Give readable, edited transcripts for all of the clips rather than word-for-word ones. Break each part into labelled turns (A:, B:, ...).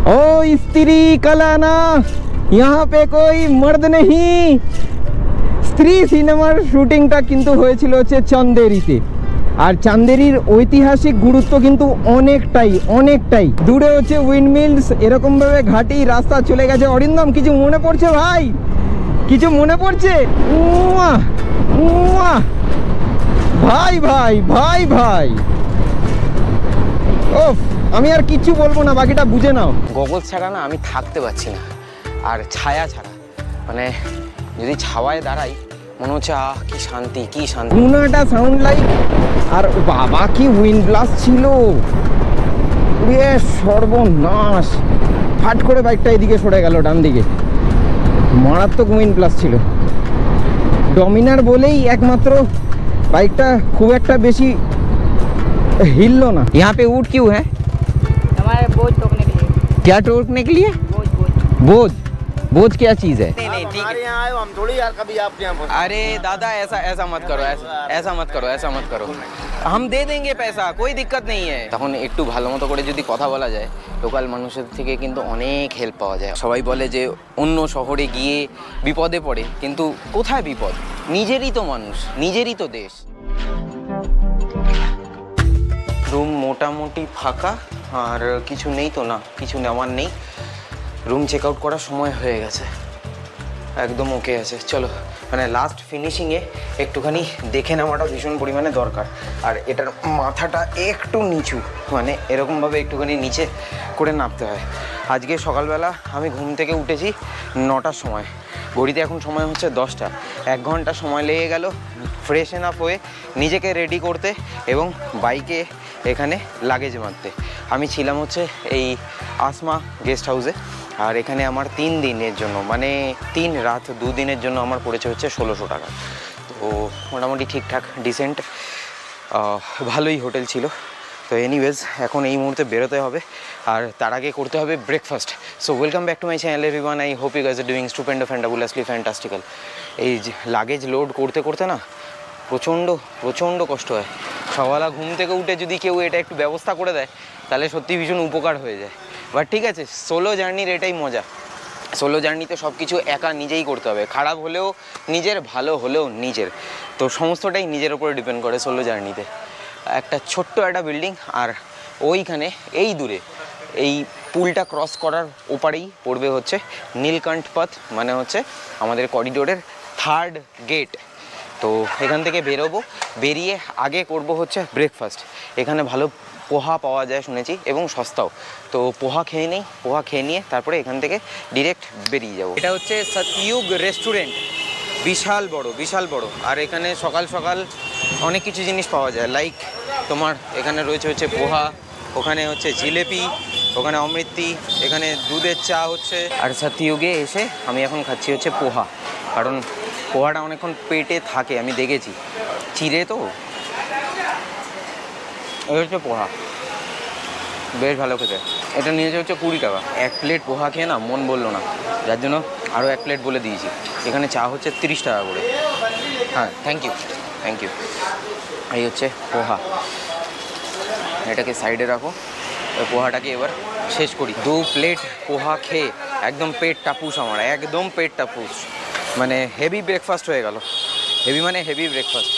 A: ओ स्त्री कलाना, यहाँ पे कोई मर्द नहीं। স্ত্রী সিনেমার শুটিংটা কিন্তু হয়েছিল হচ্ছে চান্দেরিতে। আর চান্দেরির ঐতিহাসিক গুরুত্ব কিন্তু অনেকটাই দূরে হচ্ছে উইন্ডমিলস, এরকম ভাবে ঘাটি রাস্তা চলে গেছে। অরিন্দম, কিছু মনে পড়ছে ভাই? কিছু মনে পড়ছে? ভাই ভাই ভাই ভাই, ওফ, আমি আর কিচ্ছু বলবো না, বাকিটা বুঝে নাও।
B: গগল ছাড়া না আমি থাকতে পারছি না, আর ছায়া ছাড়া, মানে যদি ছাওয়ায় দাঁড়াই মনে হচ্ছে আহ কি শান্তি, কি শান্তি।
A: পুনাটা সাউন্ড লাইক, আর বাবা কি উইন্ড ব্লাস্ট ছিল, সর্বনাশ। ফাট করে বাইকটা এদিকে সরে গেল ডান দিকে, মারাত্মক উইন্ড ব্লাস্ট ছিল। ডমিনার বলেই একমাত্র বাইকটা খুব একটা বেশি हिललो ना। यहाँ पे ऊँट क्यों है?
C: हमारे बोझ टोकने के लिए।
A: क्या टोकने के लिए?
C: बोझ बोझ
A: बोझ बोझ क्या चीज़ है?
B: नहीं ठीक है,
D: यहाँ आए हम थोड़ी यार कभी आपके यहाँ।
B: अरे दादा ऐसा मत करो, ऐसा मत करो, हम दे देंगे पैसा, कोई दिक्कत नहीं है। তখন একটু ভালো মতো করে যদি কথা বলা যায়, লোকাল মানুষের থেকে কিন্তু অনেক হেল্প পাওয়া যায়। সবাই বলে যে অন্য শহরে গিয়ে বিপদে পড়ে, কিন্তু কোথায় বিপদ? নিজেরই তো মানুষ, নিজেরই তো দেশ। রুম মোটামুটি ফাঁকা, আর কিছু নেই তো, না কিছু নেওয়ার নেই। রুম চেক আউট করার সময় হয়ে গেছে, একদম ওকে আছে। চলো, মানে লাস্ট ফিনিশিংয়ে একটুখানি দেখে নেওয়াটা ভীষণ পরিমাণে দরকার। আর এটার মাথাটা একটু নিচু, মানে এরকমভাবে একটুখানি নিচে করে নামতে হয়। আজকে সকালবেলা আমি ঘুম থেকে উঠেছি 9টার সময়, ঘড়িতে এখন সময় হচ্ছে 10টা। 1 ঘন্টা সময় লেগে গেল ফ্রেশ এনাফ হয়ে নিজেকে রেডি করতে এবং বাইকে এখানে লাগেজ মারতে। আমি ছিলাম হচ্ছে এই আসমা গেস্ট হাউসে, আর এখানে আমার 3 দিনের জন্য, মানে 3 রাত 2 দিনের জন্য আমার পড়েছে হচ্ছে 1600 টাকা। তো মোটামুটি ঠিকঠাক ডিসেন্ট ভালোই হোটেল ছিল। তো এনিওয়েজ এখন এই মুহূর্তে বেরোতে হবে, আর তার আগে করতে হবে breakfast. So welcome back to my channel everyone, I hope you guys are doing stupendo fantabulously fantastical. এই লাগেজ লোড করতে করতে না প্রচণ্ড কষ্ট হয়। সকালবেলা ঘুম থেকে উঠে যদি কেউ এটা একটু ব্যবস্থা করে দেয় তাহলে সত্যি ভীষণ উপকার হয়ে যায়। বাট ঠিক আছে, সোলো জার্নির এটাই মজা। সোলো জার্নিতে সব কিছু একা নিজেই করতে হবে, খারাপ হলেও নিজের, ভালো হলেও নিজের। তো সমস্তটাই নিজের উপরে ডিপেন্ড করে সোলো জার্নিতে। একটা ছোট্ট একটা বিল্ডিং, আর ওইখানে এই দূরে এই পুলটা ক্রস করার ওপারেই পড়বে হচ্ছে নীলকণ্ঠ পথ, মানে হচ্ছে আমাদের করিডোরের 3rd গেট। তো এখান থেকে বেরোবো, বেরিয়ে আগে করব হচ্ছে ব্রেকফাস্ট। এখানে ভালো পোহা পাওয়া যায় শুনেছি, এবং সস্তাও। তো পোহা খেয়ে নেই, পোহা খেয়ে নিয়ে তারপরে এখান থেকে ডিরেক্ট বেরিয়ে যাব। এটা হচ্ছে সতযুগ রেস্টুরেন্ট, বিশাল বড়। আর এখানে সকাল সকাল অনেক কিছু জিনিস পাওয়া যায়, লাইক তোমার এখানে রয়েছে হচ্ছে পোহা, ওখানে হচ্ছে জিলেপি, ওখানে অমৃতি, এখানে দুধের চা হচ্ছে। আর সতযুগে এসে আমি এখন খাচ্ছি হচ্ছে পোহা, কারণ পোহাটা অনেকক্ষণ পেটে থাকে, আমি দেখেছি। চিড়ে তো, এই হচ্ছে পোহা, বেশ ভালো খেতে। এটা নিয়েছে হচ্ছে 20 টাকা। 1 প্লেট পোহা খেয়ে না মন বললো না, যার জন্য আরও 1 প্লেট বলে দিয়েছি। এখানে চা হচ্ছে 30 টাকা করে। হ্যাঁ, থ্যাংক ইউ। এই হচ্ছে পোহা, এটাকে সাইডে রাখো। ওই পোহাটাকে এবার শেষ করি। 2 প্লেট পোহা খেয়ে একদম পেট টাপুস আমার, একদম পেট টাপুস। মানে হেভি ব্রেকফাস্ট হয়ে গেল, হেভি ব্রেকফাস্ট।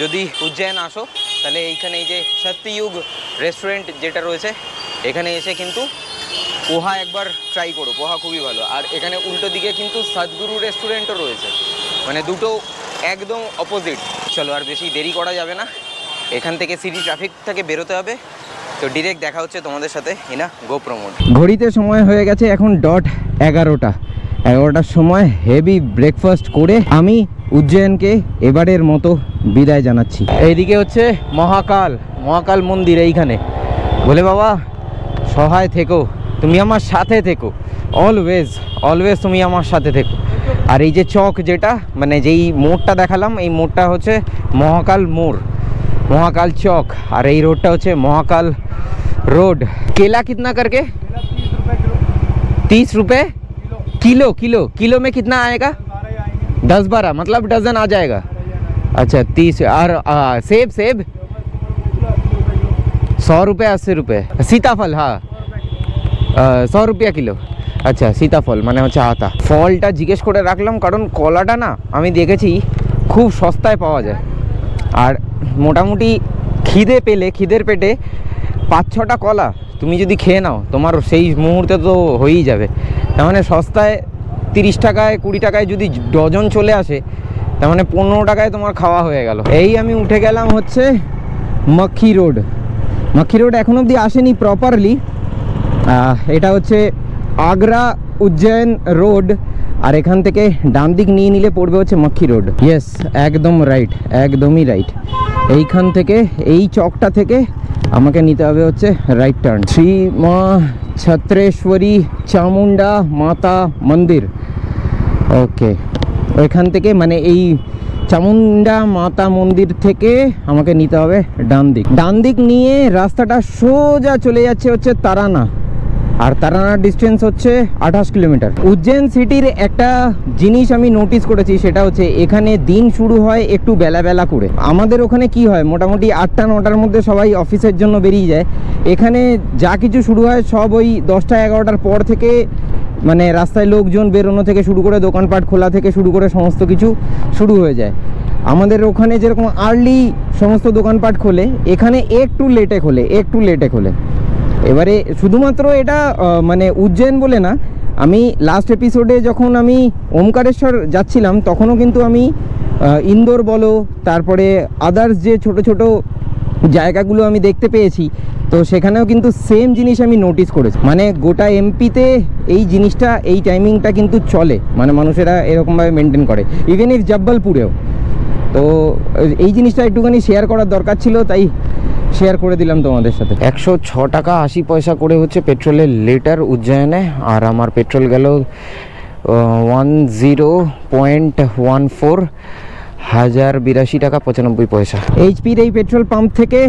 B: যদি উজ্জয়ন আসো তাহলে এইখানে এই যে সতযুগ রেস্টুরেন্ট যেটা রয়েছে, এখানে এসে কিন্তু পোহা একবার ট্রাই করো, পোহা খুবই ভালো। আর এখানে উল্টো দিকে কিন্তু সদ্গুরু রেস্টুরেন্টও রয়েছে, মানে দুটো একদম অপোজিট। চলো, আর বেশি দেরি করা যাবে না, এখান থেকে সিটি ট্রাফিক থেকে বেরোতে হবে। তো ডিরেক্ট দেখা হচ্ছে তোমাদের সাথে ইনা গোপ্রমোড।
A: ঘড়িতে সময় হয়ে গেছে এখন .11টার সময়। হেভি ব্রেকফাস্ট করে আমি উজ্জয়নকে এবারের মতো বিদায় জানাচ্ছি। এইদিকে হচ্ছে মহাকাল মন্দির। এইখানে বলে বাবা সহায় থেকো, তুমি আমার সাথে থেকো, অলওয়েজ তুমি আমার সাথে থেকো। আর এই যে চক যেটা, মানে যেই মোড়টা দেখালাম, এই মোড়টা হচ্ছে মহাকাল চক, আর এই रोड হচ্ছে মহাকাল रोड। केला कितना करके? 30 रुपये किलो में कितना आएगा? 10-12, मतलब डजन आ जाएगा। अच्छा 30। और सेब 100 रुपये 80 रुपये। सीताफल, हाँ
B: 100 रुपया किलो। আচ্ছা সীতাফল মানে হচ্ছে আতা। ফলটা জিজ্ঞেস করে রাখলাম কারণ কলাটা না আমি দেখেছি খুব সস্তায় পাওয়া যায়, আর মোটামুটি খিদে পেলে খিদের পেটে 5-6টা কলা তুমি যদি খেয়ে নাও তোমার সেই মুহূর্তে তো হয়েই যাবে। তার মানে সস্তায় 30 টাকায় 20 টাকায় যদি ডজন চলে আসে তার মানে 15 টাকায় তোমার খাওয়া হয়ে গেল। এই আমি উঠে গেলাম হচ্ছে মক্খি রোড। মক্খি রোড এখন অবধি আসেনি প্রপারলি, এটা হচ্ছে আগ্রা উজ্জয়ন রোড, আর এখান থেকে ডান দিক নিয়ে নিলে পড়বে হচ্ছে মক্খি রোড। ইয়েস, একদম রাইট, একদমই রাইট। এইখান থেকে এই চকটা থেকে আমাকে নিতে হবে হচ্ছে রাইট টার্ন। শ্রী মা ছত্রেশ্বরী চামুন্ডা মাতা মন্দির। ওকে, ওইখান থেকে মানে এই চামুন্ডা মাতা মন্দির থেকে আমাকে নিতে হবে ডান দিক। ডান দিক নিয়ে রাস্তাটা সোজা চলে যাচ্ছে হচ্ছে তারানা, আর তারানার ডিস্টেন্স হচ্ছে 28 কিলোমিটার। উজ্জয়ন সিটির একটা জিনিস আমি নোটিস করেছি, সেটা হচ্ছে এখানে দিন শুরু হয় একটু বেলা বেলা করে। আমাদের ওখানে কি হয়, মোটামুটি 8টা-9টার মধ্যে সবাই অফিসের জন্য বেরিয়ে যায়। এখানে যা কিছু শুরু হয় সব ওই 10টা-11টার পর থেকে, মানে রাস্তায় লোকজন বেরোনো থেকে শুরু করে দোকানপাট খোলা থেকে শুরু করে সমস্ত কিছু শুরু হয়ে যায়। আমাদের ওখানে যেরকম আর্লি সমস্ত দোকানপাট খোলে, এখানে একটু লেটে খোলে। এবারে শুধুমাত্র এটা মানে উজ্জয়ন বলে না, আমি লাস্ট এপিসোডে যখন আমি ওমকারেশ্বর যাচ্ছিলাম তখনও কিন্তু আমি ইন্দোর বলো, তারপরে আদার্স যে ছোট ছোট জায়গাগুলো আমি দেখতে পেয়েছি, তো সেখানেও কিন্তু সেম জিনিস আমি নোটিস করেছি। মানে গোটা এমপিতে এই জিনিসটা, এই টাইমিংটা কিন্তু চলে, মানে মানুষেরা এরকমভাবে মেনটেন করে, ইভেন ইফ জব্বলপুরেও। তো এই জিনিসটা একটুখানি শেয়ার করার দরকার ছিল, তাই শেয়ার করে দিলাম তোমাদের সাথে। 106 টাকা 80 পয়সা করে হচ্ছে পেট্রোলের লিটার উজ্জয়নে, আর আমার পেট্রোল গেল 10.14, 1082 টাকা 95 পয়সা। এইচপির এই পেট্রোল পাম্প থেকে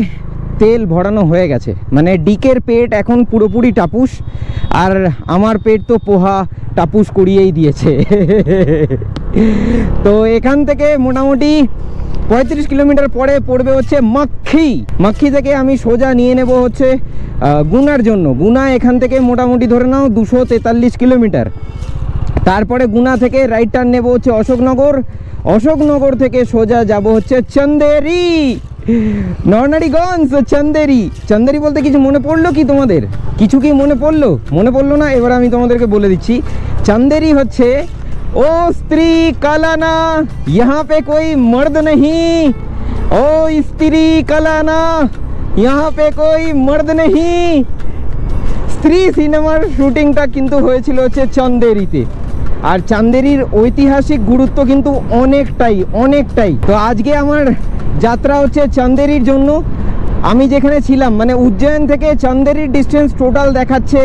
B: তেল ভরানো হয়ে গেছে, মানে ডিকের পেট এখন পুরোপুরি টাপুস, আর আমার পেট তো পোহা টাপুস করিয়েই দিয়েছে। তো এখান থেকে মোটামুটি 35 কিলোমিটার পরে পড়বে হচ্ছে মক্খি থেকে আমি সোজা নিয়ে নেব হচ্ছে গুনার জন্য। গুনা এখান থেকে মোটামুটি ধরে নাও 243 কিলোমিটার। তারপরে গুনা থেকে রাইট টার্ন নেব হচ্ছে অশোকনগর থেকে সোজা যাব হচ্ছে চন্দেরি, নরনারিগঞ্জ। চন্দেরি বলতে কিছু মনে পড়লো কি তোমাদের? কিছু কি মনে পড়লো না? এবার আমি তোমাদেরকে বলে দিচ্ছি। চন্দেরি হচ্ছে ओ स्त्री कलाना, यहाँ पे कोई मर्द नहीं। ओ स्त्री कलाना, यहाँ पे कोई मर्द नहीं। স্ত্রী সিনেমার শুটিংটা কিন্তু হয়েছিল হচ্ছে চন্দেরিতে, আর চান্দেরির ঐতিহাসিক গুরুত্ব কিন্তু অনেকটাই। তো আজকে আমার যাত্রা হচ্ছে চান্দেরির জন্য। আমি যেখানে ছিলাম, মানে উজ্জয়ন থেকে চান্দেরির ডিস্টেন্স টোটাল দেখাচ্ছে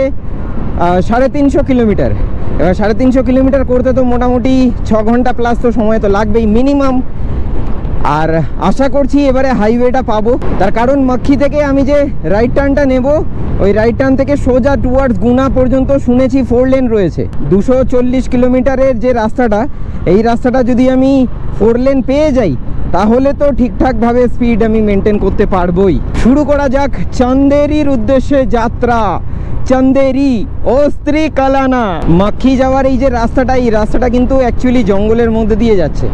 B: 350 কিলোমিটার। এবার 350 কিলোমিটার করতে তো মোটামুটি 6 ঘন্টা প্লাস তো সময় তো লাগবেই মিনিমাম। আর আশা করছি এবারে হাইওয়েটা পাবো, তার কারণ মক্খি থেকে আমি যে রাইট টার্নটা নেব, ওই রাইট টার্ন থেকে সোজা টুয়ার্ডস গুনা পর্যন্ত শুনেছি 4 লেন রয়েছে। 240 কিলোমিটারের যে রাস্তাটা, এই রাস্তাটা যদি আমি 4 লেন পেয়ে যাই তাহলে তো ঠিকঠাকভাবে স্পিড আমি মেনটেন করতে পারবোই। শুরু করা যাক চন্দেরির উদ্দেশ্যে যাত্রা। চন্দেরি ও স্ত্রী কালানা। মক্খি যাওয়ার এই যে রাস্তাটা, এই রাস্তাটা কিন্তু অ্যাকচুয়ালি জঙ্গলের মধ্যে দিয়ে যাচ্ছে।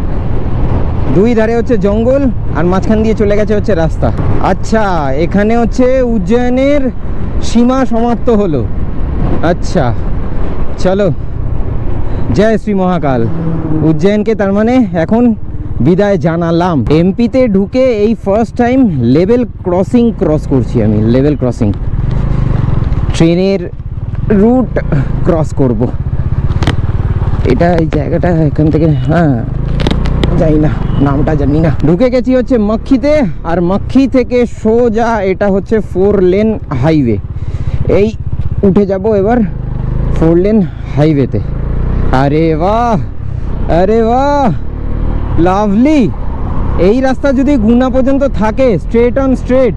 B: দুই ধারে হচ্ছে জঙ্গল, আর মাঝখান দিয়ে চলে গেছে হচ্ছে রাস্তা। আচ্ছা, এখানে হচ্ছে উজ্জয়নের সীমা সমাপ্ত হলো। আচ্ছা চলো, জয় শ্রী মহাকাল। উজ্জয়নকে তার মানে এখন বিদায় জানালাম। এমপিতে ঢুকে এই first time level crossing cross করছি আমি। লেভেল ক্রসিং, ট্রেনের রুট ক্রস করব। এটা এই জায়গাটা এখান থেকে, হ্যাঁ জানি না, নামটা জানি না। ঢুকে গেছি হচ্ছে মক্খিতে, আর মক্খি থেকে সোজা এটা হচ্ছে 4 লেন হাইওয়ে। এই উঠে যাব এবার 4 লেন হাইওয়েতে। আরে বাহ, লাভলি। এই রাস্তা যদি গুনা পর্যন্ত থাকে স্ট্রেট,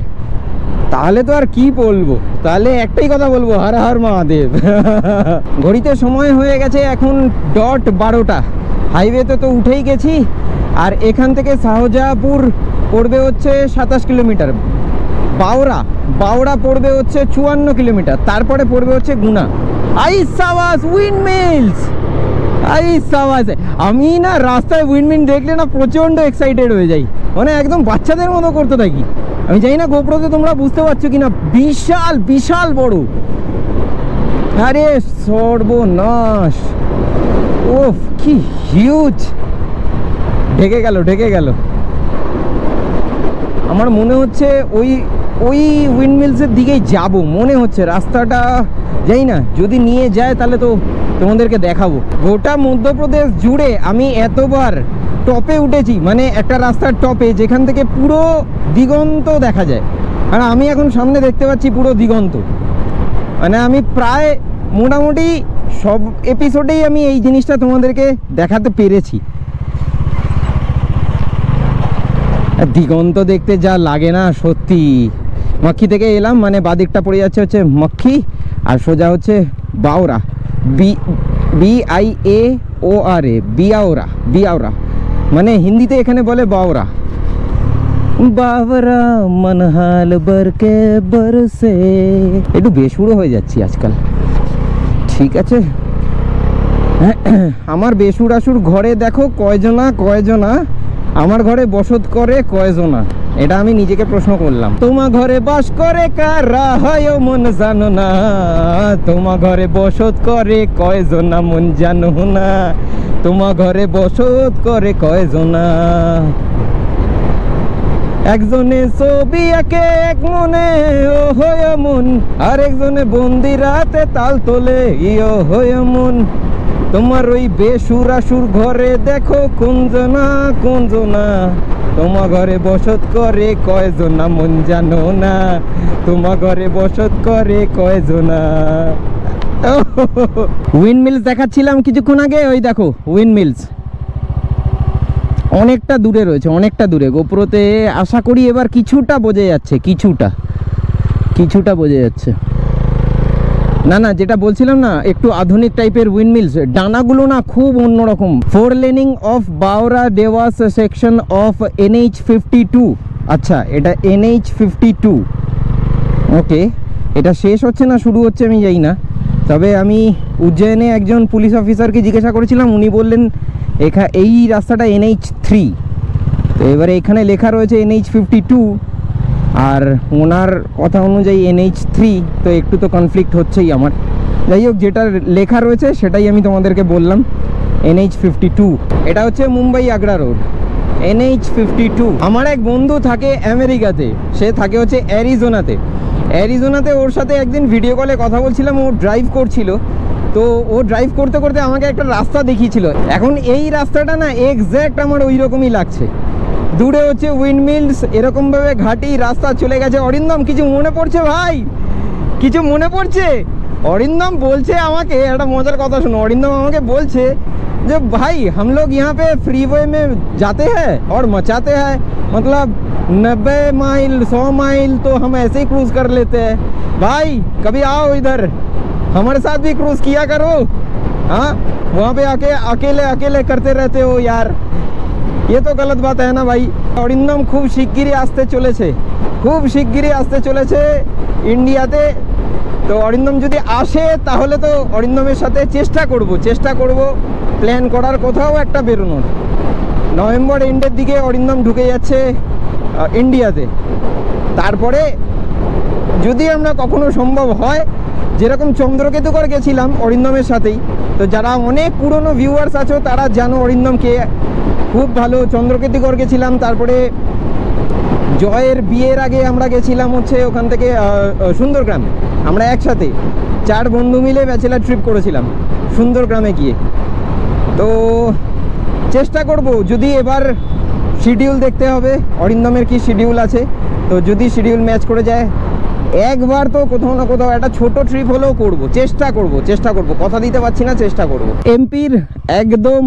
B: তাহলে তো আর কি বলবো, তাহলে একটাই কথা বলবো, হর হর মহাদেব। ঘড়িতে সময় হয়ে গেছে এখন .12টা। হাইওয়েতে তো উঠেই গেছি, আর এখান থেকে শাহজাহাপুর পড়বে হচ্ছে 27 কিলোমিটার।
A: বাওরা, বাওরা পড়বে হচ্ছে 54 কিলোমিটার, তারপরে পড়বে হচ্ছে গুনা। আই সাবাস উইন্ডমিলস, আই সাবাস। আমি না রাস্তায় উইন্ডমিল দেখলে না প্রচণ্ড এক্সাইটেড হয়ে যাই, মানে একদম বাচ্চাদের মতো করতে থাকি। আমি জানি না গোপ্রোতে তোমরা বুঝতে পারছো কিনা, বিশাল বিশাল বড়। আরে সর্বনাশ, ওফ কি হিউজ, ঢেকে গেল ঢেকে গেল। আমার মনে হচ্ছে ওই ওই উইন্ডমিলসের দিকেই যাব মনে হচ্ছে। রাস্তাটা যাই না, যদি নিয়ে যায় তাহলে তো তোমাদেরকে দেখাবো। গোটা মধ্যপ্রদেশ জুড়ে আমি এতবার টপে উঠেছি, মানে একটা রাস্তার টপে যেখান থেকে পুরো দিগন্ত দেখা যায়। আর আমি এখন সামনে দেখতে পাচ্ছি পুরো দিগন্ত, মানে আমি প্রায় মোটামুটি সব এপিসোডেই আমি এই জিনিসটা তোমাদেরকে দেখাতে পেরেছি। দিগন্ত দেখতে যা লাগে না সত্যি। মক্কি থেকে এলাম, মানে বাদিকটা পড়ে যাচ্ছে হচ্ছে মক্কি, আর সোজা হচ্ছে বাওরা, BIAORA, বিয়াওরা, বিয়াওরা, মানে হিন্দিতে এখানে বলে বাওরা। বাবরা মনহাল বরকে বরসে, একটু বেসুরো হয়ে যাচ্ছি আজকাল, ঠিক আছে। আমার বেসুর আসুর ঘরে দেখো কয়জনা কয়জনা, আমার ঘরে বসত করে কয়জনা, এটা আমি নিজেকে প্রশ্ন করলাম। তোমার ঘরে বাস করে কারা হয় মন জানো না, তোমার ঘরে বসত করে কয়জনা মন জানো না, তোমার ঘরে বসত করে কয়জনা। একজনে ছবি আঁকে এক মনে ও হয় মন, আর একজনে বন্দি রাতে তাল তোলে ইয়ো হয় মন। তোমার ওই বেসুর আসুর ঘরে দেখো কোনজনা কোনজনা, তোমার ঘরে বসত করে কয়জনা মন জানো না, তোমার ঘরে বসত করে কয়জনা। উইন্ডমিলস দেখাচ্ছিলাম কিছুক্ষণ আগে, ওই দেখো উইন্ডমিলস অনেকটা দূরে রয়েছে, অনেকটা দূরে। গোপ্রোতে আশা করি এবার কিছুটা বোঝা যাচ্ছে, কিছুটা বোঝা যাচ্ছে। না না, যেটা বলছিলাম না, একটু আধুনিক টাইপের উইন্ডমিলস, ডানাগুলো না খুব অন্যরকম। 4 laning of Baora Dewas section of NH52। আচ্ছা, এটা NH52, ওকে। এটা শেষ হচ্ছে না শুরু হচ্ছে আমি জানি না, তবে আমি উজ্জয়নে একজন পুলিশ অফিসারকে জিজ্ঞাসা করেছিলাম, উনি বললেন এই রাস্তাটা NH3। তো এবারে এখানে লেখা রয়েছে NH52, আর ওনার কথা অনুযায়ী NH3, তো একটু তো কনফ্লিক্ট হচ্ছেই আমার। যাই হোক, যেটা লেখা রয়েছে সেটাই আমি তোমাদেরকে বললাম, NH52। এটা হচ্ছে মুম্বাই আগ্রা রোড, NH52। আমার এক বন্ধু থাকে আমেরিকাতে, সে থাকে হচ্ছে অ্যারিজোনাতে। ওর সাথে একদিন ভিডিও কলে কথা বলছিলাম, ও ড্রাইভ করছিল। তো ও ড্রাইভ করতে করতে আমাকে একটা রাস্তা দেখিয়েছিল। এখন এই রাস্তাটা না এক্স্যাক্ট আমার ওই রকমই লাগছে। দূরে হচ্ছে উইন্ডমিলস, এরকমভাবে ঘাটি রাস্তা চলে গেছে। অরিন্দম, কিছু মনে পড়ছে ভাই? কিছু মনে পড়ছে? অরিন্দম বলছে আমাকে একটা মজার কথা শোনো। অরিন্দম আমাকে বলছে যে ভাই हम लोग यहाँ पे फ्रीवे में जाते हैं और मचाते हैं, मतलब 90 माइल 100 माइल तो हम ऐसे ही क्रूज कर लेते हैं। भाई कभी आओ इधर, हमारे साथ भी क्रूज किया करो। हाँ, वहाँ पे आके अकेले अकेले करते रहते हो यार, ये तो गलत बात है ना भाई। অরিন্দম খুব শিগগিরই আসতে চলেছে ইন্ডিয়াতে। তো অরিন্দম যদি আসে তাহলে তো অরিন্দমের সাথে চেষ্টা করব প্ল্যান করার, কোথাও একটা বেরোনোর। নভেম্বর এন্ডের দিকে অরিন্দম ঢুকে যাচ্ছে ইন্ডিয়াতে। তারপরে যদি আমরা কখনো সম্ভব হয়, যেরকম চন্দ্রকেতুগর গেছিলাম অরিন্দমের সাথেই, তো যারা অনেক পুরনো ভিউয়ার্স আছো তারা জানো অরিন্দমকে খুব ভালো। চন্দ্রকেতুগর গেছিলাম, তারপরে জয়ের বিয়ের আগে আমরা গেছিলাম হচ্ছে ওখান থেকে সুন্দরগ্রামে। আমরা একসাথে 4 বন্ধু মিলে ব্যাচেলার ট্রিপ করেছিলাম সুন্দরগ্রামে গিয়ে। তো চেষ্টা করব, যদি এবার শিডিউল দেখতে হবে অরিন্দমের কি শিডিউল আছে, তো যদি শিডিউল ম্যাচ করে যায় একবার তো কোথাও না কোথাও একটা ছোট ট্রিপ হলেও করব। চেষ্টা করব, কথা দিতে পারছি না, চেষ্টা করব। এমপির একদম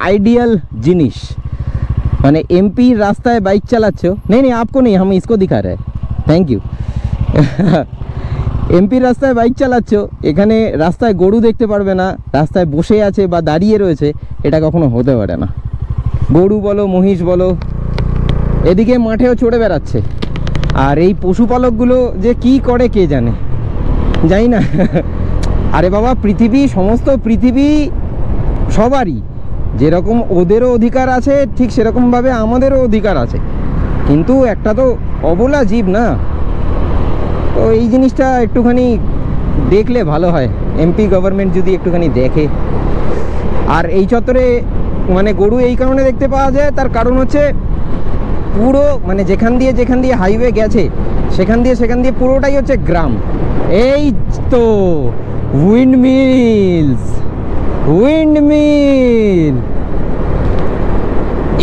A: আইডিয়াল জিনিস, মানে এমপির রাস্তায় বাইক চালাচ্ছ, নেই আপকো নেই, हम इसको दिखा रहे हैं, থ্যাংক ইউ। এমপির রাস্তায় বাইক চালাচ্ছ, এখানে রাস্তায় গরু দেখতে পারবে না, রাস্তায় বসে আছে বা দাঁড়িয়ে রয়েছে, এটা কখনো হতে পারে না। গরু বলো, মহিষ বলো, এদিকে মাঠেও চড়ে বেড়াচ্ছে, আর এই পশুপালকগুলো যে কি করে কে জানে, জানি না। আরে বাবা, পৃথিবী, সমস্ত পৃথিবী সবারই, যেরকম ওদেরও অধিকার আছে ঠিক সেরকমভাবে আমাদেরও অধিকার আছে, কিন্তু একটা তো অবলা জীব না। তো এই জিনিসটা একটুখানি দেখলে ভালো হয়, এমপি গভর্নমেন্ট যদি একটুখানি দেখে। আর এই চত্বরে মানে গরু এই কারণে দেখতে পাওয়া যায়, তার কারণ হচ্ছে পুরো মানে যেখান দিয়ে হাইওয়ে গেছে সেখান দিয়ে পুরোটাই হচ্ছে গ্রাম। এই তো উইন্ডমিল,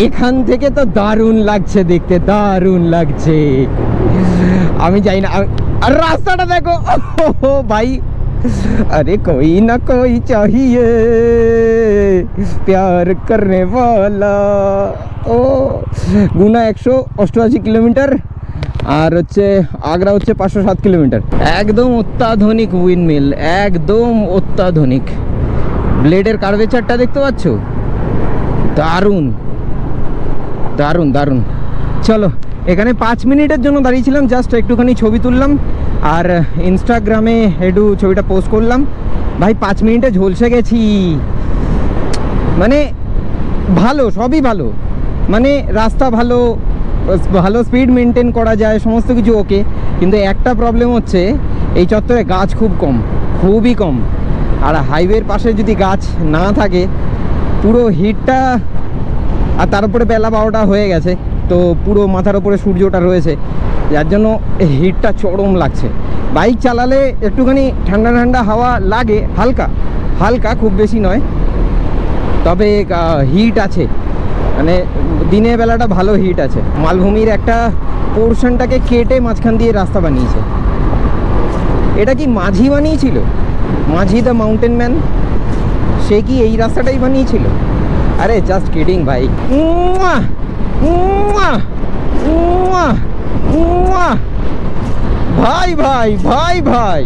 A: এখান থেকে তো দারুণ লাগছে দেখতে, দারুণ লাগছে। আমি যাই না, আর রাস্তাটা দেখো ভাই, अरे कोई ना कोई चाहिए प्यार करने वाला। ও গুনা 188 কিলোমিটার, আর হচ্ছে আগ্রা হচ্ছে 507 কিলোমিটার। একদম অত্যাধুনিক উইন্ডমিল, একদম অত্যাধুনিক। ব্লেডের কার্ভেচারটা দেখতে পাচ্ছ, দারুণ দারুণ দারুণ। চলো, এখানে 5 মিনিটের জন্য দাঁড়িয়েছিলাম, জাস্ট একটুখানি ছবি তুললাম আর ইনস্টাগ্রামে একটু ছবিটা পোস্ট করলাম। ভাই 5 মিনিটে ঝলসে গেছি। মানে ভালো, সবই ভালো, মানে রাস্তা ভালো, ভালো স্পিড মেনটেন করা যায়, সমস্ত কিছু ওকে। কিন্তু একটা প্রবলেম হচ্ছে এই চত্বরে গাছ খুব কম, খুবই কম। আর হাইওয়ের পাশে যদি গাছ না থাকে, পুরো হিটটা, আর তার উপরে বেলা 12টা হয়ে গেছে, তো পুরো মাথার উপরে সূর্যটা রয়েছে, যার জন্য হিটটা চরম লাগছে। বাইক চালালে একটুখানি ঠান্ডা ঠান্ডা হাওয়া লাগে, হালকা হালকা, খুব বেশি নয়, তবে হিট আছে, মানে দিনের বেলাটা ভালো হিট আছে। মালভূমির একটা পোর্শনটাকে কেটে মাঝখান দিয়ে রাস্তা বানিয়েছে। এটা কি মাঝি বানিয়েছিল? মাঝি দ্য মাউন্টেন ম্যান, সে কি এই রাস্তাটাই বানিয়েছিল? আরে জাস্ট কিডিং ভাই। ভাই ভাই ভাই ভাই,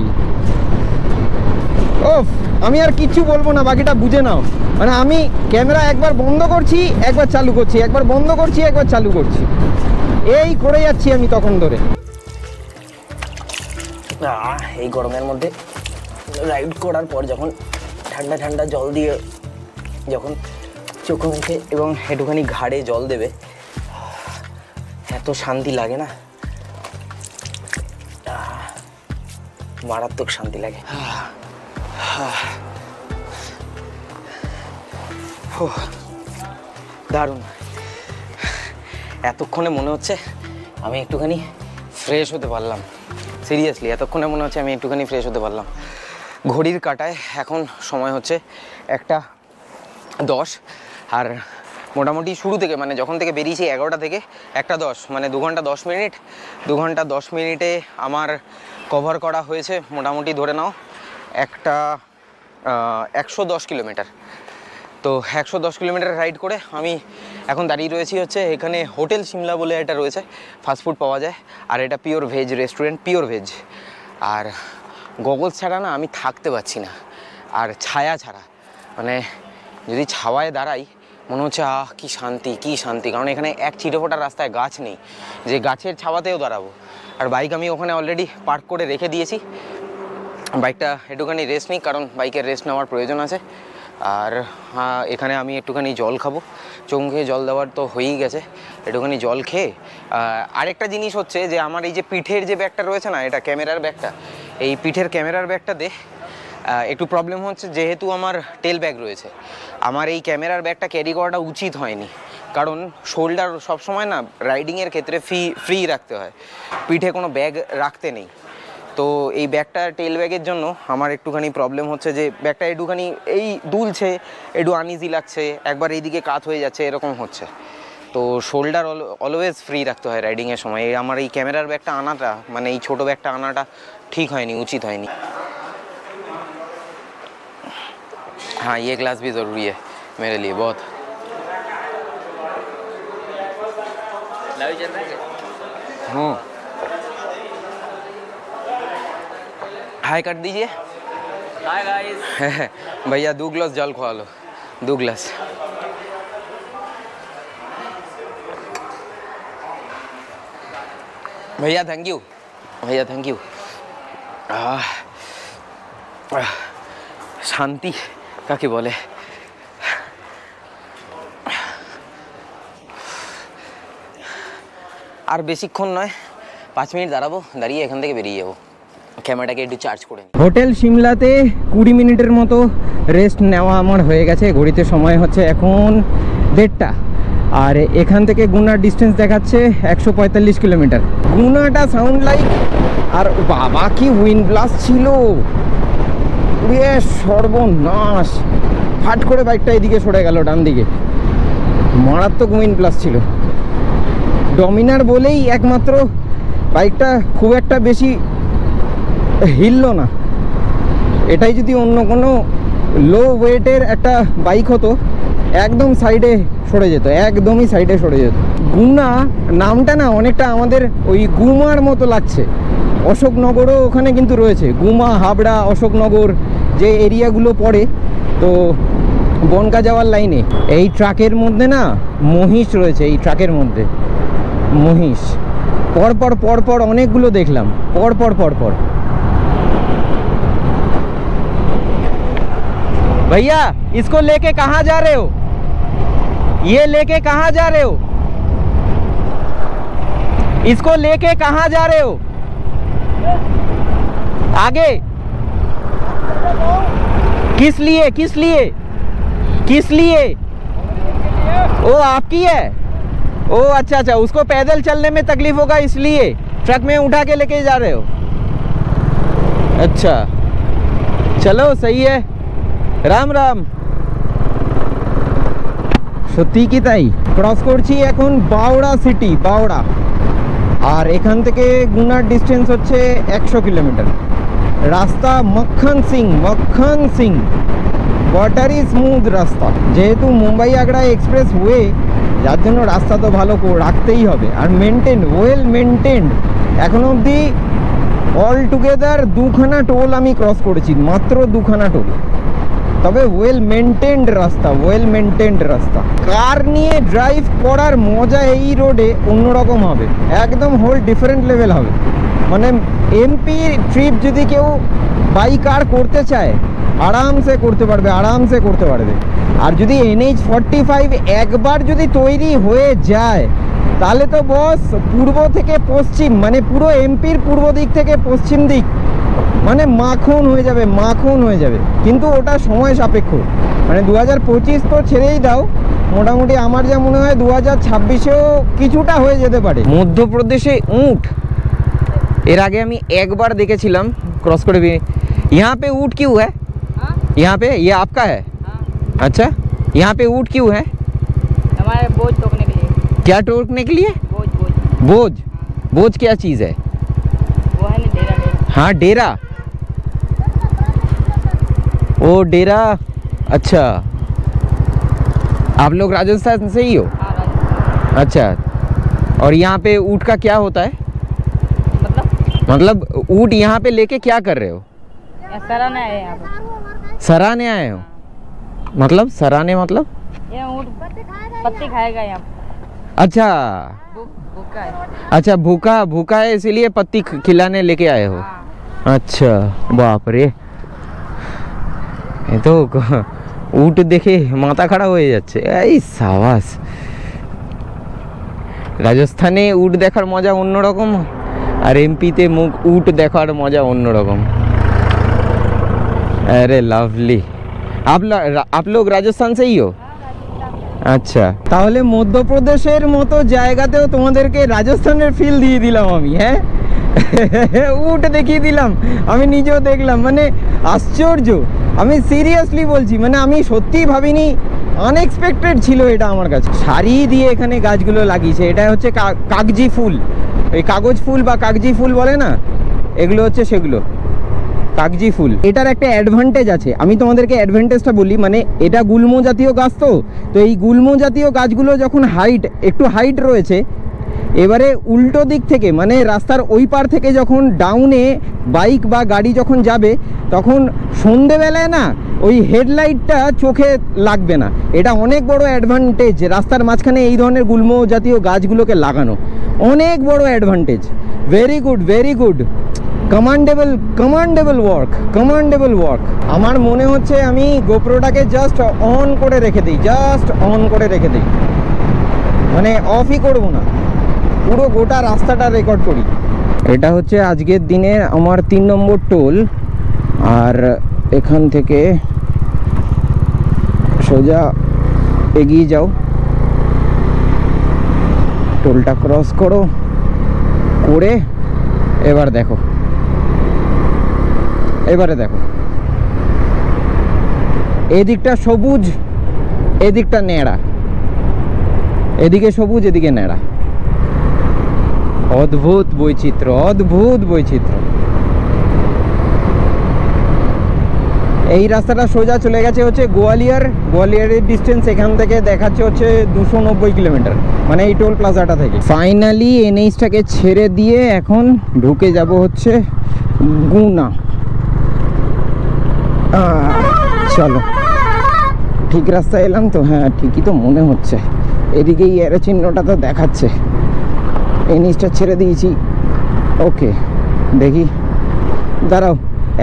A: ওফ, আমি আর কিচ্ছু বলবো না, বাকিটা বুঝে নাও। মানে আমি ক্যামেরা একবার বন্ধ করছি, একবার চালু করছি, একবার বন্ধ করছি, একবার চালু করছি, এই করে যাচ্ছি আমি তখন ধরে।
B: এই গরমের মধ্যে রাইড করার পর যখন ঠান্ডা ঠান্ডা জল দিয়ে যখন চোখে মুখে এবং একটুখানি ঘাড়ে জল দেবে, এত শান্তি লাগে না, মারাত্মক শান্তি লাগে। দারুণ। এতক্ষণে মনে হচ্ছে আমি একটুখানি ফ্রেশ হতে পারলাম, সিরিয়াসলি এতক্ষণে মনে হচ্ছে আমি একটুখানি ফ্রেশ হতে পারলাম। ঘড়ির কাঁটায় এখন সময় হচ্ছে 1:10, আর মোটামুটি শুরু থেকে মানে যখন থেকে বেরিয়েছি 11টা থেকে 1:10, মানে 2 ঘন্টা 10 মিনিট। 2 ঘন্টা 10 মিনিটে আমার কভার করা হয়েছে মোটামুটি ধরে নাও 110 কিলোমিটার। তো 110 কিলোমিটার রাইড করে আমি এখন দাঁড়িয়ে রয়েছি হচ্ছে এখানে হোটেল সিমলা বলে এটা রয়েছে, ফাস্টফুড পাওয়া যায়, আর এটা pure veg restaurant, pure veg. আর গগলস ছাড়া না আমি থাকতে পারছি না, আর ছায়া ছাড়া, মানে যদি ছাওয়ায় দাঁড়াই মনে হচ্ছে কি শান্তি, কি শান্তি। কারণ এখানে এক চিরফোটার রাস্তায় গাছ নেই যে গাছের ছাওয়াতেও দাঁড়াবো। আর বাইক আমি ওখানে অলরেডি পার্ক করে রেখে দিয়েছি, বাইকটা একটুখানি রেস্ট নিই, কারণ বাইকের রেস্ট নেওয়ার প্রয়োজন আছে। আর এখানে আমি একটুখানি জল খাবো, চোখ মুখে জল দেওয়ার তো হয়েই গেছে, একটুখানি জল খেয়ে। আরেকটা জিনিস হচ্ছে যে আমার এই যে পিঠের যে ব্যাগটা রয়েছে না, এটা ক্যামেরার ব্যাগটা, এই পিঠের ক্যামেরার ব্যাগটাতে একটু প্রবলেম হচ্ছে, যেহেতু আমার টেল ব্যাগ রয়েছে। আমার এই ক্যামেরার ব্যাগটা ক্যারি করাটা উচিত হয়নি, কারণ শোল্ডার সবসময় না রাইডিংয়ের ক্ষেত্রে ফ্রি রাখতে হয়, পিঠে কোনো ব্যাগ রাখতে নেই। তো এই ব্যাগটা টেল ব্যাগের জন্য আমার একটুখানি প্রবলেম হচ্ছে যে ব্যাগটা একটুখানি এই দুলছে, একটু আনইজি লাগছে, একবার এইদিকে কাত হয়ে যাচ্ছে, এরকম হচ্ছে। তো শোল্ডার অলওয়েজ ফ্রি রাখতে হয় রাইডিংয়ের সময়। আমার এই ক্যামেরার ব্যাগটা আনাটা, মানে এই ছোটো ব্যাগটা আনাটা ঠিক হয়নি, উচিত হয়নি। हाँ, ये ग्लास भी ज़रूरी है मेरे लिए बहुत। हाँ, हाय कर दीजिए।
C: Hi guys.
B: भैया 2 ग्लास जल खवा लो, 2 ग्लास। भैया थैंक यू, भैया थैंक यू। শান্তি কাকে বলে। আর বেশিক্ষণ নয়, 5 মিনিট দাঁড়াবো, দাঁড়িয়ে এখান থেকে বেরিয়ে যাবো, ক্যামেরাটাকে একটু চার্জ করে।
A: হোটেল সিমলাতে 20 মিনিটের মতো রেস্ট নেওয়া আমার হয়ে গেছে। ঘড়িতে সময় হচ্ছে এখন 1:30, আর এখান থেকে গুনার ডিস্টেন্স দেখাচ্ছে 145 কিলোমিটার। গুনাটা সাউন্ড লাইক, আর বাবা কি উইন্ড ব্লাস্ট ছিল, সর্বনাশ। ফাট করে বাইকটা এদিকে সরে গেল ডান দিকে, মারাত্মক উইন্ড ব্লাস্ট ছিল। ডমিনার বলেই একমাত্র বাইকটা খুব একটা বেশি হিলল না। এটাই যদি অন্য কোনো লো ওয়েটের একটা বাইক হতো, একদম সাইডে সরে যেত, একদমই সাইডে সরে যেত। গুনা নামটা না অনেকটা আমাদের ওই গুমার মতো লাগছে। অশোকনগরও ওখানে কিন্তু রয়েছে, গুমা, হাবড়া, অশোকনগর যে এরিয়াগুলো পড়ে, তো বনগা যাওয়ার লাইনে। এই ট্রাকের মধ্যে না মহিষ রয়েছে, এই ট্রাকের মধ্যে মহিষ পরপর পরপর অনেকগুলো দেখলাম, পরপর পরপর। भैया इसको लेके कहाँ जा रहे हो? ये लेके कहाँ जा रहे हो? इसको लेके कहाँ जा रहे हो? आगे किस लिए, किस लिए, किस लिए? ओ आपकी है? ओ अच्छा अच्छा, उसको पैदल चलने में तकलीफ होगा इसलिए ट्रक में उठा के लेके जा रहे हो। अच्छा चलो सही है, রাম রাম। সত্যি কি তাই। ক্রস করছি এখন বাওড়া সিটি, বাওড়া। আর এখান থেকে গুনার ডিস্টেন্স হচ্ছে 100 কিলোমিটার। রাস্তা মক্খন সিং, ওয়াটারি স্মুথ রাস্তা। যেহেতু মুম্বাই আগ্রা এক্সপ্রেস ওয়ে, যার জন্য রাস্তা তো ভালো রাখতেই হবে, আর মেনটেন, ওয়েল মেনটেন্ড। এখনো অবধি অল টুগেদার 2খানা টোল আমি ক্রস করেছি, মাত্র 2খানা টোল। তবে ওয়েল মেনটেন্ড রাস্তা, ওয়েল মেনটেন্ড রাস্তা। কার নিয়ে ড্রাইভ করার মজা এই রোডে অন্যরকম হবে, একদম হোল ডিফারেন্ট লেভেল হবে। মানে এমপি ট্রিপ যদি কেউ বাই কার করতে চায়, আরামসে করতে পারবে, আরামসে করতে পারবে। আর যদি NH45 একবার যদি তৈরি হয়ে যায়, তাহলে তো বস পূর্ব থেকে পশ্চিম, মানে পুরো এমপির পূর্ব দিক থেকে পশ্চিম দিক মানে মাখন হয়ে যাবে, মাখন হয়ে যাবে। কিন্তু ওটা সময় সাপেক্ষ, মানে 2025 তো ছেড়েই দাও, মোটামুটি আমার যা মনে হয় 2026-এও কিছুটা হয়ে যেতে পারে। মধ্যপ্রদেশে উট এর আগে আমি একবার দেখেছিলাম क्रॉस করে। यहाँ पे ऊँट क्यों है? यहाँ पे ये आपका है? अच्छा, यहाँ पे ऊँट क्यों है?
C: हमारे बोझ टोकने के लिए।
A: क्या टोकने के लिए?
C: बोझ बोझ
A: बोझ। बोझ क्या चीज़ है?
C: वो है ना डेरा डेरा।
A: हाँ डेरा, ओ डेरा। अच्छा, आप लोग राजस्थान से ही हो?
C: हाँ राजस्थान।
A: अच्छा, और यहाँ पे ऊँट का क्या होता है? मतलब ऊँट यहाँ पे लेके क्या कर रहे हो?
C: सराहना है यहाँ पर।
A: सराहने आए हो? मतलब सराहने मतलब?
C: ये ऊँट पत्ती खाएगा यहाँ पर।
A: अच्छा
C: भूखा है।
A: अच्छा, भूखा भूखा है इसीलिए पत्ती खिलाने लेके आए हो।
C: हाँ।
A: अच्छा बाप रे, ये तो উট দেখে মাথা খারাপ হয়ে যাচ্ছে। এই সাবাস, রাজস্থানে উট দেখার মজা অন্যরকম, আর এমপিতে উট দেখার মজা অন্যরকম। अरे लवली। आप लोग राजस्थान से ही हो? আচ্ছা, তাহলে মধ্যপ্রদেশের মতো জায়গাতেও তোমাদেরকে রাজস্থানের ফিল দিয়ে দিলাম আমি। হ্যাঁ, উট দেখিয়ে দিলাম, আমি নিজেও দেখলাম। মানে আশ্চর্য, আমি সিরিয়াসলি বলছি, মানে আমি সত্যিই ভাবিনি, আনএক্সপেক্টেড ছিল এটা আমার কাছে। সারি দিয়ে এখানে গাছগুলো লাগিয়েছে, এটা হচ্ছে কাগজি ফুল, এই কাগজ ফুল বা কাগজি ফুল বলে না, এগুলো হচ্ছে সেগুলো কাগজি ফুল। এটার একটা অ্যাডভান্টেজ আছে, আমি তোমাদেরকে অ্যাডভান্টেজটা বলি। মানে এটা গুল্ম জাতীয় গাছ, তো এই গুল্ম জাতীয় গাছগুলো যখন একটু হাইট রয়েছে, এবারে উল্টো দিক থেকে মানে রাস্তার ওই পার থেকে যখন ডাউনে বাইক বা গাড়ি যখন যাবে, তখন সন্ধেবেলায় না ওই হেডলাইটটা চোখে লাগবে না। এটা অনেক বড় অ্যাডভান্টেজ, রাস্তার মাঝখানে এই ধরনের গুল্ম জাতীয় গাছগুলোকে লাগানো অনেক বড় advantage. Very good commendable work. আমার মনে হচ্ছে আমি গোপ্রোটাকে জাস্ট অন করে রেখে দিই, মানে অফই করব না, পুরো গোটা রাস্তাটা রেকর্ড করি। এটা হচ্ছে আজকের দিনে আমার 3 নম্বর টোল, আর এখান থেকে সোজা এগিয়ে যাও, টোলটা ক্রস করো, করে এবারে দেখো এদিকটা সবুজ, এদিকটা নেড়া, এদিকে সবুজ এদিকে নেড়া, অদ্ভুত বৈচিত্র্য। এই রাস্তাটা সোজা চলে গেছে হচ্ছে গোয়ালিয়রের ডিস্টেন্স এখান থেকে দেখাচ্ছে হচ্ছে 290 কিলোমিটার, মানে এই টোল প্লাজাটা থেকে। ফাইনালি এনএইচটাকে ছেড়ে দিয়ে এখন ঢুকে যাব হচ্ছে গুনা। চলো, ঠিক রাস্তায় এলাম তো? হ্যাঁ, ঠিকই তো মনে হচ্ছে। এদিকেই এরো চিহ্নটা তো দেখাচ্ছে। এনএইচটা ছেড়ে দিয়েছি। ওকে, দেখি, দাঁড়াও,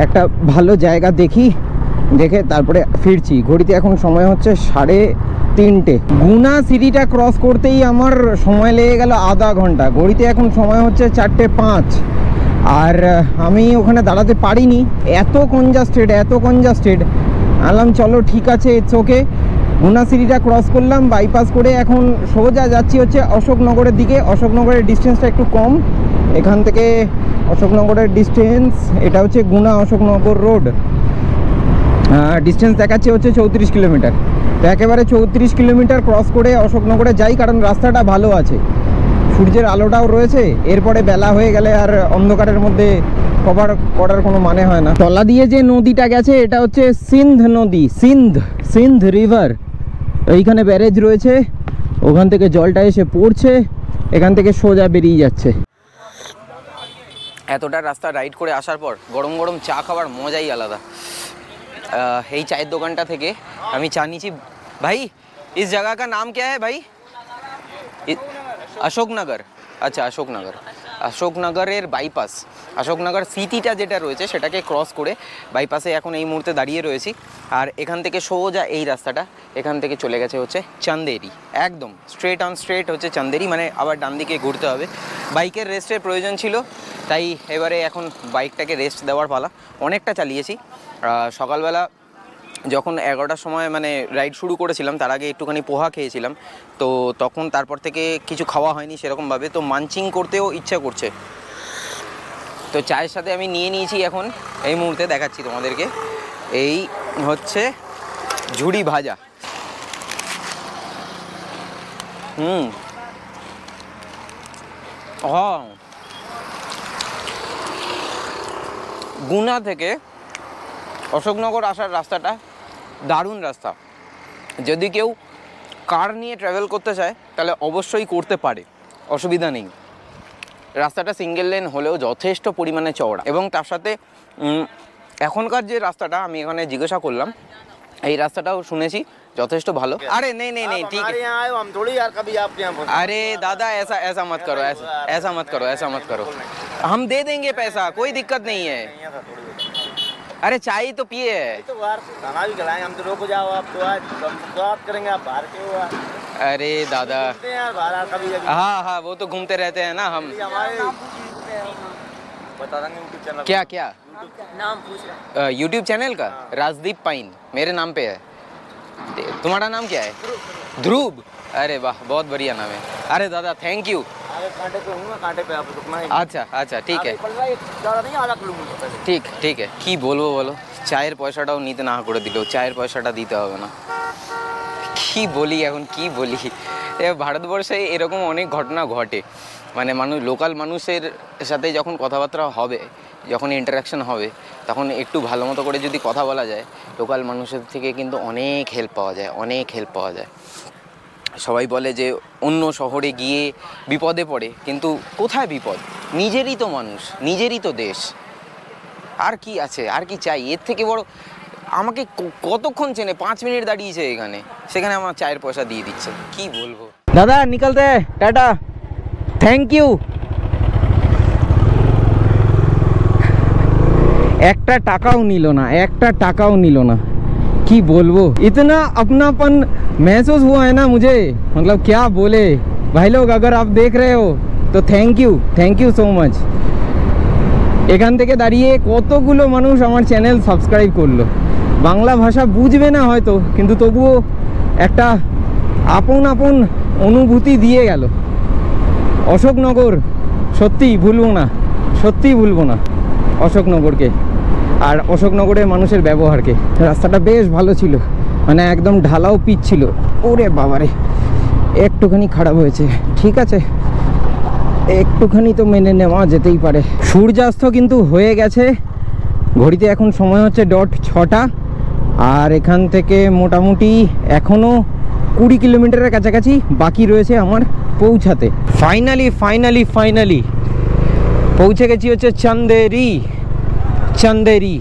A: একটা ভালো জায়গা দেখে তারপরে ফিরছি। ঘড়িতে এখন সময় হচ্ছে 3:30। গুনা সিটিটা ক্রস করতেই আমার সময় লেগে গেল আধা ঘন্টা। ঘড়িতে এখন সময় হচ্ছে 4:05, আর আমি ওখানে দাঁড়াতে পারিনি, এত কনজাস্টেড। আলাম চলো ঠিক আছে, ইটস ওকে। গুনা সিটিটা ক্রস করলাম, বাইপাস করে এখন সোজা যাচ্ছি হচ্ছে অশোকনগরের দিকে। অশোকনগরের ডিস্টেন্সটা একটু কম এখান থেকে। অশোকনগরের ডিস্টেন্স, এটা হচ্ছে গুনা অশোকনগর রোড, ডিস্টেন্স দেখাচ্ছে হচ্ছে 34 কিলোমিটার। তো একেবারে 34 কিলোমিটার ক্রস করে অশোকনগরে যাই, কারণ রাস্তাটা ভালো আছে, সূর্যের আলোটাও রয়েছে। এরপরে বেলা হয়ে গেলে আর অন্ধকারের মধ্যে কভার করার কোনো মানে হয় না। তলা দিয়ে যে নদীটা গেছে এটা হচ্ছে সিন্ধ নদী, সিন্ধ রিভার। এইখানে ব্যারেজ রয়েছে, ওখান থেকে জলটা এসে পড়ছে, এখান থেকে সোজা বেরিয়ে যাচ্ছে।
B: এতটা রাস্তা রাইড করে আসার পর গরম গরম চা খাওয়ার মজাই আলাদা। এই চায়ের দোকানটা থেকে আমি চা নিয়েছি। ভাই, इस जगह का नाम क्या है भाई? অশোকনগর। আচ্ছা, অশোকনগরের বাইপাস, অশোকনগর সিটিটা যেটা রয়েছে সেটাকে ক্রস করে বাইপাসে এখন এই মুহূর্তে দাঁড়িয়ে রয়েছি। আর এখান থেকে সোজা এই রাস্তাটা এখান থেকে চলে গেছে হচ্ছে চান্দেরি, একদম স্ট্রেট হচ্ছে চান্দেরি, মানে আবার ডান দিকে ঘুরতে হবে। বাইকের রেস্টের প্রয়োজন ছিল, তাই এবারে এখন বাইকটাকে রেস্ট দেওয়ার পালা। অনেকটা চালিয়েছি। সকালবেলা যখন 11টার সময় মানে রাইড শুরু করেছিলাম, তার আগে একটুখানি পোহা খেয়েছিলাম, তো তখন তারপর থেকে কিছু খাওয়া হয়নি সেরকমভাবে, তো মাঞ্চিং করতেও ইচ্ছা করছে। তো চায়ের সাথে আমি নিয়ে নিয়েছি এখন এই মুহূর্তে দেখাচ্ছি তোমাদেরকে, এই হচ্ছে ঝুড়ি ভাজা। গুনা থেকে অশোকনগর আসার রাস্তাটা দারুণ রাস্তা। যদি কেউ কার নিয়ে ট্রাভেল করতে চায় তাহলে অবশ্যই করতে পারে, অসুবিধা নেই। রাস্তাটা সিঙ্গেল লেন হলেও যথেষ্ট পরিমাণে চওড়া, এবং তার সাথে এখনকার যে রাস্তাটা আমি এখানে জিজ্ঞাসা করলাম, এই রাস্তাটাও শুনেছি যথেষ্ট ভালো। আরে নেই ঠিক है।
D: हम थोड़ी यार कभी आपके यहाँ फंसे।
B: अरे दादा ऐसा मत करो, ऐसा मत करो। हम दे देंगे पैसा, कोई दिक्कत नहीं है। अरे चाय तो पिए है।
D: तो बाहर खाना भी खिलाएंगे, हम तो रोक जाओ आप, तो आज बात करेंगे, आप बाहर के हो यार।
B: अरे दादा
D: यार बाहर कभी
B: हाँ वो तो घूमते रहते हैं ना हम।
D: हमारे बता देंगे यूट्यूब चैनल।
B: क्या
C: नाम पूछ रहा
B: यूट्यूब चैनल का? राजदीप पाइन मेरे नाम पे है। तुम्हारा नाम क्या है? ध्रुव। अरे वाह, बहुत बढ़िया नाम है। अरे दादा थैंक यू।
D: कांटे पे हूँ, कांटे पे आप रुकना है।
B: अच्छा ठीक है,
D: नहीं आधा किलोमीटर
B: ঠিক है। কি বলবো বলো, চায়ের পয়সাটাও নিতে না করে দিল, চায়ের পয়সাটা দিতে হবে না। কি বলি এখন, কি বলি। ভারতবর্ষে এরকম অনেক ঘটনা ঘটে, মানে লোকাল মানুষের সাথে যখন কথাবার্তা হবে, যখন ইন্টারাকশন হবে, তখন একটু ভালো মতো করে যদি কথা বলা যায়, লোকাল মানুষের থেকে কিন্তু অনেক হেল্প পাওয়া যায়। সবাই বলে যে অন্য শহরে গিয়ে বিপদে পড়ে, কিন্তু কোথায় বিপদ? নিজেরই তো মানুষ, নিজেরই তো দেশ, আর কি আছে, আর কি চাই এর থেকে বড়? আমাকে কতক্ষণ চেনে, 5 মিনিট দাঁড়িয়েছে এখানে, সেখানে আমার চায়ের পয়সা দিয়ে দিচ্ছে, কি বলবো।
A: দাদা নিকলতে, টাটা, থ্যাংক ইউ। একটা টাকাও নিল না, একটা টাকাও নিল না। কি বলবো, इतना अपनापन महसूस हुआ है ना मुझे, मतलब क्या बोले। भाई लोग अगर आप देख रहे हो तो थैंक यू सो मच। এখান থেকে দাঁড়িয়ে কতগুলো মানুষ আমার চ্যানেল সাবস্ক্রাইব করলো। বাংলা ভাষা বুঝবে না হয়তো, কিন্তু তবুও একটা আপন আপন অনুভূতি দিয়ে গেল। অশোকনগর সত্যিই ভুলবো না, সত্যিই ভুলবো না অশোকনগরকে আর অশোকনগরের মানুষের ব্যবহারকে। রাস্তাটা বেশ ভালো ছিল, মানে একদম ঢালাও পিচ ছিল। ওরে বাবারে, একটুখানি খারাপ হয়েছে, ঠিক আছে, একটুখানি তো মেনে নেওয়া যেতেই পারে। সূর্যাস্ত কিন্তু হয়ে গেছে, ঘড়িতে এখন সময় হচ্ছে 6টা, আর এখান থেকে মোটামুটি এখনও 20 কিলোমিটারের কাছাকাছি বাকি রয়েছে আমার পৌঁছাতে। ফাইনালি পৌঁছে গেছি হচ্ছে চান্দেরি।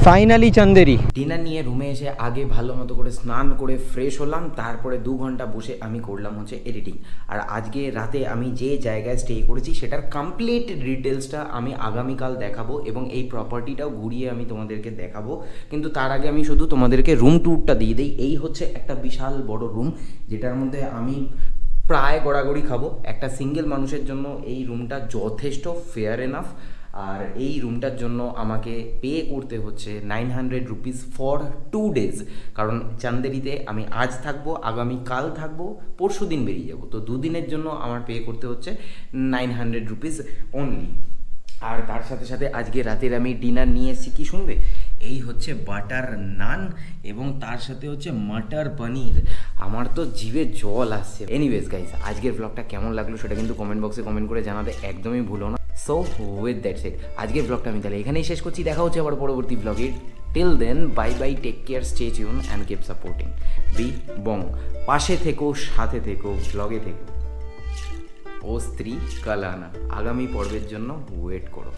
A: ফাইনালি চান্দেরি। ডিনার নিয়ে রুমে এসে আগে ভালো মতো করে স্নান করে ফ্রেশ হলাম, তারপরে 2 ঘন্টা বসে আমি করলাম হচ্ছে এডিটিং। আর আজকে রাতে আমি যে জায়গায় স্টে করেছি সেটার কমপ্লিট ডিটেলসটা আমি আগামীকাল দেখাবো, এবং এই প্রপার্টিটাও ঘুরিয়ে আমি তোমাদেরকে দেখাবো। কিন্তু তার আগে আমি শুধু তোমাদেরকে রুম ট্যুরটা দিয়ে দিই। এই হচ্ছে একটা বিশাল বড় রুম, যেটার মধ্যে আমি প্রায় গড়াগড়ি খাবো। একটা সিঙ্গেল মানুষের জন্য এই রুমটা যথেষ্ট ফেয়ার এনাফ। আর এই রুমটার জন্য আমাকে পে করতে হচ্ছে 900 রুপিস ফর 2 ডেজ। কারণ চান্দেরিতে আমি আজ থাকবো, আগামীকাল থাকবো, পরশু দিন বেরিয়ে যাবো। তো 2 দিনের জন্য আমার পে করতে হচ্ছে 900 রুপিস অনলি। আর তার সাথে সাথে আজকে রাতের আমি ডিনার নিয়ে এসেছি, কি শুনবে, এই হচ্ছে বাটার নান এবং তার সাথে হচ্ছে মটর পনির। আমার তো জিভে জল আসছে। এনিওয়েজ গাইস, আজকের ব্লগটা কেমন লাগলো সেটা কিন্তু কমেন্ট বক্সে কমেন্ট করে জানাতে একদমই ভুলো না। সো উইথ দ্যাট সেড, আজকের ব্লগটা আমি তাহলে এখানেই শেষ করছি। দেখা হচ্ছে আবার পরবর্তী ব্লগে। Till then, bye bye, take care, stay tuned and keep supporting B Bong. পাশে থেকো, সাথে থেকো, ব্লগে থেকো। ও স্ত্রী কালানা আগামী পর্বের জন্য ওয়েট করো।